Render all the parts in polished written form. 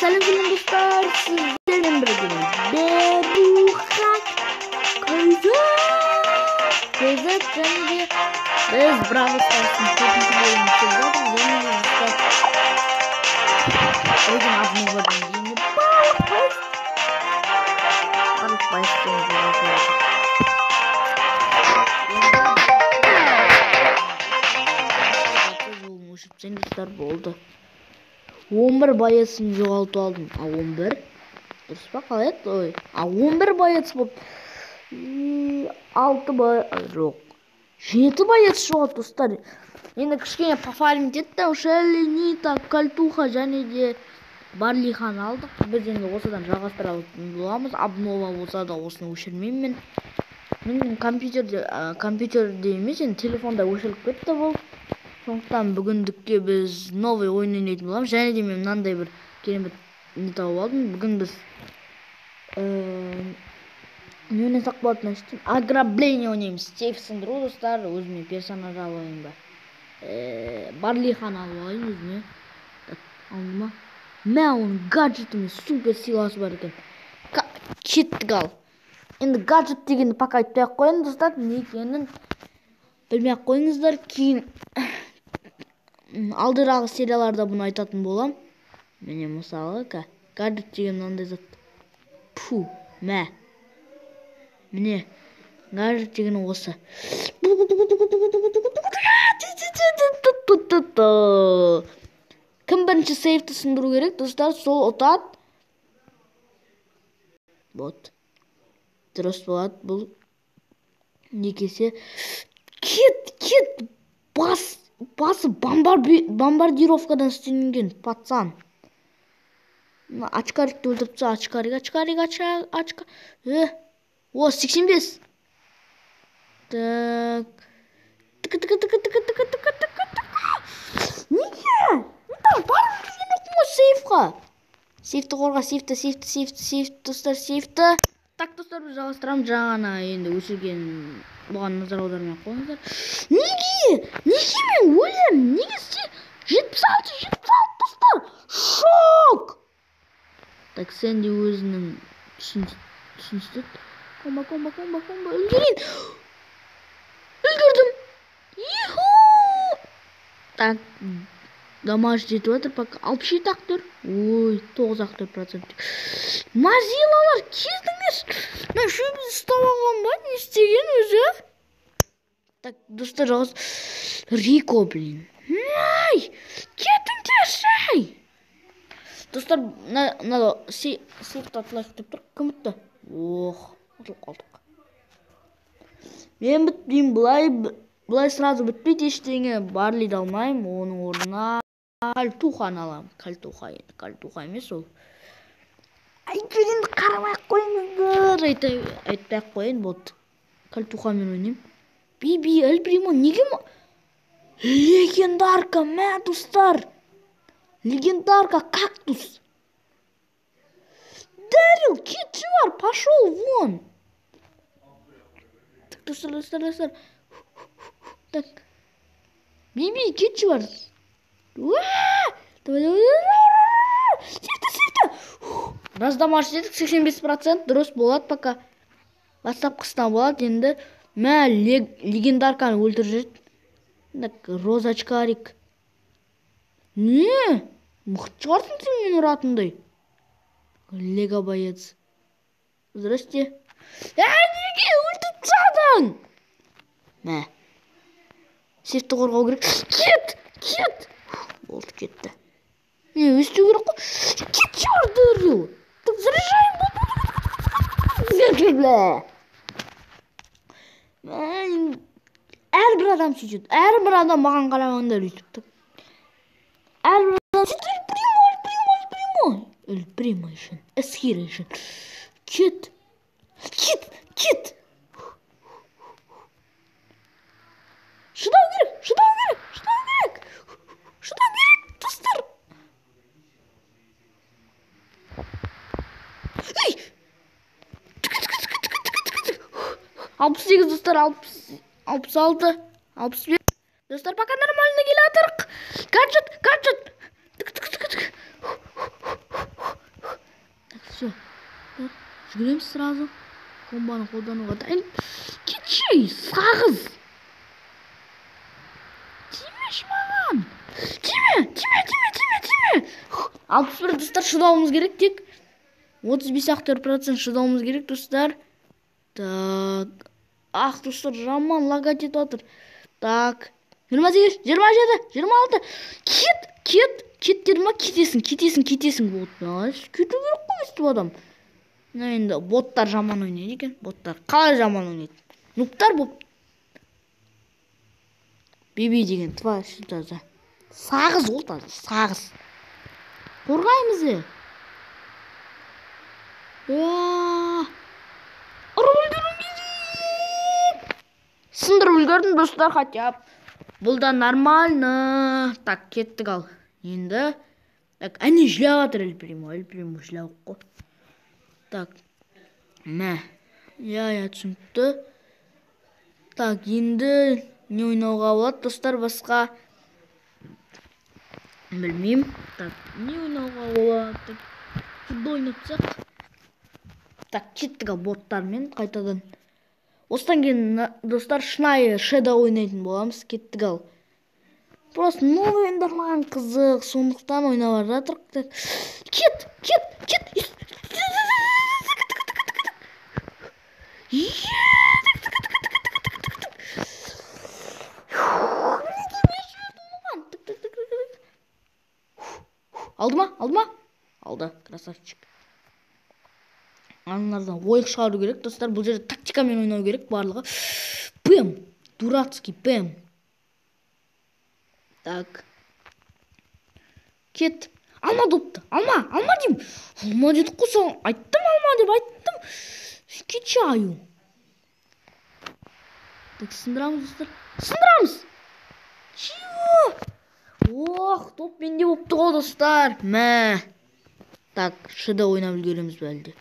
Selam dostlar, sizlerle birlikte Beruhat Köyzet және біз Brawl Stars'ın 4-cü bölümünü çözüyoruz. Oyun adını verdim yine Balık Bayısı'nın oldu. 11 bayasını жоғалтып алдым. 11 дұрыс па қалай еді? Ой, 11 баяц болып 6 жоқ 7 баяц жоғалтып достар. Енді кішкене пофармить етті. Шелли, Нита, Кальтуха және де Барлиханы алдық. Біз енді осыдан жалғастыра боламыз. Обнова болса да осыны өшірмеймін мен. Мен компьютерде емес, енді телефонда өшіріп кетті бұл. Сондықтан бүгіндікке біз новый ойын ойнайтын боламыз. Және де мен мынандай бір керемет не тауып алдым. Бүгін біз не ойнасақ болады, значит, ограбление ойнаймыз. Сейф сындыру достар. Өзіме персонаж алайын ба. Барлиханы алып алайын өзіме. Алды ма? Мә, оның гаджетіме супер силасы бар екен. Кеттік ал. Енді гаджет дегенді пока айтпай-ақ қойын достар. Не екенін білмей-ақ қойыңыздар. Кейін алдыдағы серияларда бұны айтатын болам. Міне мысалы гаджет деген мынандай зат. Пу, мә. Міне гаджет деген осы. Кім бірінші сейфті сындыру керек достар, сол ұтады. Вот. Дұрыс болады бұл. Некесе кет басы бомбардировкадан істенген пацан. Очкарикті өлтіріпті. Очкарик. О, 85. Так. Неге? Барып жүрген оқыма сейфқа. Сейфті қорға, сейфті, достар, сейфті. Так, достар, біз жалғастырамыз. Жаңа енді өшірген бұған назар аудармай қойыңыздар. Неге мен өлем? Неге 76 достар? Шок! Так, сен де өзінің түсіністік. Комба. Үлгердім. Так, дамаж жетіп отыр. Пока 67 актер. Ой, 9 актер%. Мазилалар, кездіңіз. Мен шөбіз ұстап алған ба? Не істеген өзі? Так, достар, жалғыз. Рико, блин. Ай, кетіңдерші. Достар, надо сейфті атылайық деп тұр. Кім ұтты? Ох, ұтылып қалдық. Мен бітпеймін, бұлай сразу бітпейді ештеңе. Барлиді алмайым, оның орнына Кальтуханы алам. Кальтуха емес ол. Айгерінді қарамай-ақ қойыңыздар. Айтпай-ақ қойын, болды. Кальтухамен ойнайым. Би, Эльпримо, неге ма? Легендарка, мә, достар. Легендарка, кактус. Дэрил, кетші бар, пошел вон. Так, достар. Так. Би, кетші бар. Сейфті. Раздамаш дедік, 85% дұрыс болады пока. Бастапқысынан болады, енді мә, легендарканы өлтір жүрді. Так, розочкарик. Не? Мұхт шығарсың сен мен ұратындай. Лего боец. Здрасте. Неге өлтіп жадың? Мә. Сейфті қорғау керек. Кет! Болды, кетті. Не, өсту керек қой. Кет жарды үргеу. Так, заряжайым. Әрбір адам сөйтеді. Әрбір адам маған қарағандар өйтіп. Әрбір адам сөйтеді. Эльпримо үшін. Эсхира үшін. Кет. Шыдау керек, достар. Ей! 68 достар, 66, 65. Достар, пока нормально келатырық. Гаджет. жүгіреміз сразу. Бомбаны қолдануға дайын. Кетші, сағыз. Тимеш маған. Тиме. 61 достар шыдауымыз керек тек. 35-40% шыдауымыз керек достар. Так. Ақ достар жаман лага кетіп отыр. Так. 28, 27, 26. Кет деді ма? Кетесің. Вот. Кету керек қой өстіп адам. Енді боттар жаман ойнайды екен. Боттар қалай жаман ойнайды? Нуптар боп. Беби деген тварь таза. Сағыз ол таза. Сағыз. Қорғаймыз. Сындырып үлгердім достар хотя. Бұл да нормально. Так, кеттік ал. Енді. Так, әне жылап атыр Эльпримо жылап қой. Так. Мә. Я түсінікті. Так, енді не ойнауға болады достар басқа? Білмеймін. Так, не ойнауға болады? Футбол ойнатсақ. Так, кеттік ал борттармен қайтадан. Осыдан кейін достар шынайы шеда ойнайтын боламыз. Кеттік ал. Просто новый ойындар маған қызық, сондықтан ойнап жатырмық. Кет. Алды ма? Алды, красавчик. Аналардан ойық шығару керек, достар. Бұл жерде тактикамен ойнау керек барлығы. Бэм! Дурацкий бэм! Так. Кет. Алма допты. Алма дейм. Алма дедік қой соң. Айттым алма деп айттым. Кетші аю. Так, сындырамыз, достар. Сындырамыз! Чего? Ох, топ менде бопты ғой, достар. Мә. Так, шыда ойнап үлгереміз бәлді.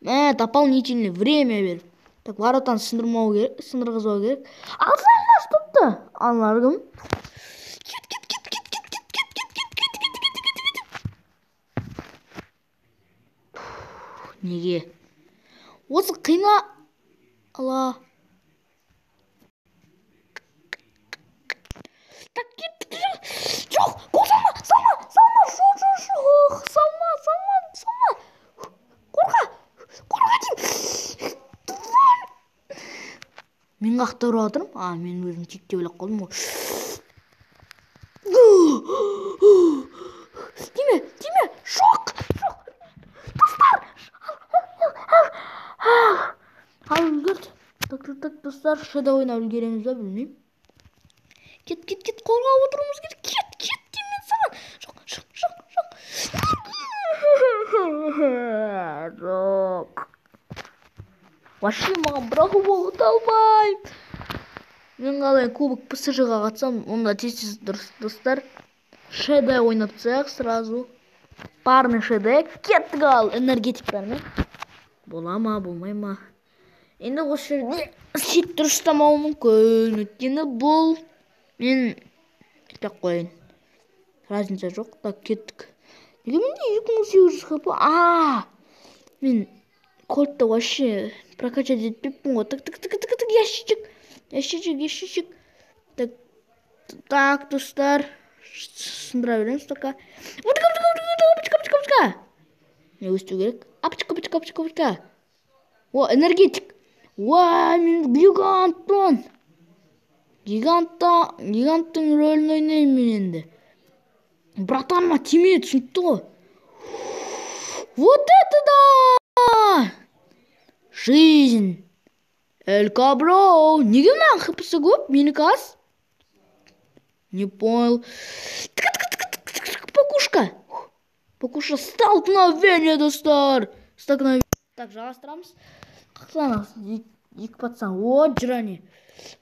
Мә, дополнительный время бер. Так, воротаны сындырғызбау керек. Алсаңлаш топты. Анларым. Неге? Осы қиына. Ала. Так, кеттік. Жоқ, қол салма. Жоқ. Салма. Қорға дейм. Мен қақта ұрып жатырмын. Мен өзім текте ойлап қалдым ғой. Тиме. Жоқ. Достар. Ал үлгерді. Так, достар, шеда ойнап үлгереміз бе, білмеймін. Кет, қорғап отыруымыз керек. Кет, деймін саған. Жоқ. Вообще маған бірақ болуды алмайым. Мен қалай кубок ПСЖ-ға қатсам, онда тез дұрыс достар. Шеда ойнап тастайық сразу. Парный шеда. Кеттік ал энергетиктермен. Бола ма, болмай ма? Енді осы жерде сет дұрыстамауы мүмкін. Өйткені бұл мен айтақ қойын. Разница жоқ. Так, кеттік. Неге менде 2800 хп? Мен кодты вообще прокачать етпеппін ғой. Так, ящичек. Так, достар. Сындыра береміз така. Опачка. Не өсту керек? Опачка. О, энергетик. Мен гиганттың рөлін ойнаймын мен енді. Братаныма тиме, түсінікті ғой. Вот это да! Жизнь. Эль-Кабро. Неге маған хпсы көп? Менікі аз? Не понял. Покуша. Столкновение, достар. Так, жалғастырамыз. Қақсаңыз. Екі патсан. Вот жыране.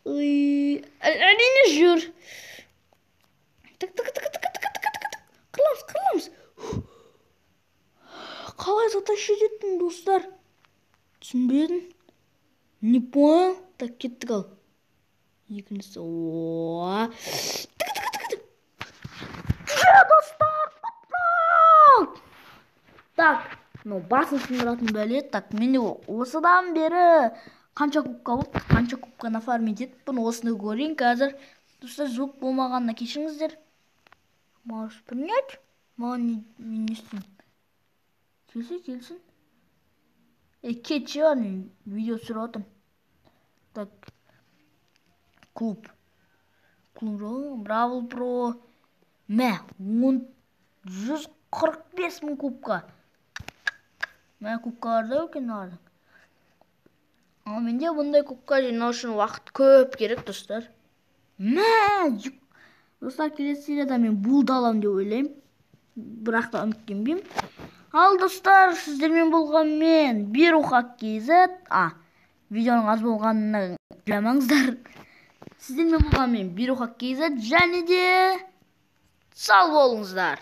Әрине жүр. Так. Қырламыз. Қалай затащить еттің, достар? Түсінбедім. Не понял. Так, кеттік ал. Екіншісі. Достар. Так, Ну, басын сындыратын бәле. Так, менде осыдан бері қанша кубка болды, қанша кубка нафармить етіппін, осыны көрейін қазір. Достар, звук болмағанына кешіріңіздер. Можешь принять? Маған не істеймін? Келсін. Кетші бар, мен видео түсіріп отырмын. Так, клуб Бравл Про. Мә, 145 мың кубка. Мә, кубкаларда өкен ардың. Ал менде бұндай кубка жинау үшін уақыт көп керек, достар. Мә, достар, келесі серияда мен булды алам деп ойлаймын. Бірақ та үміттенбеймін. Ал достар, сіздермен болған мен BeruHack.kz. Видеоның аз болғанына жамаңыздар. Сіздермен болған мен BeruHack.kz және де сау болыңыздар.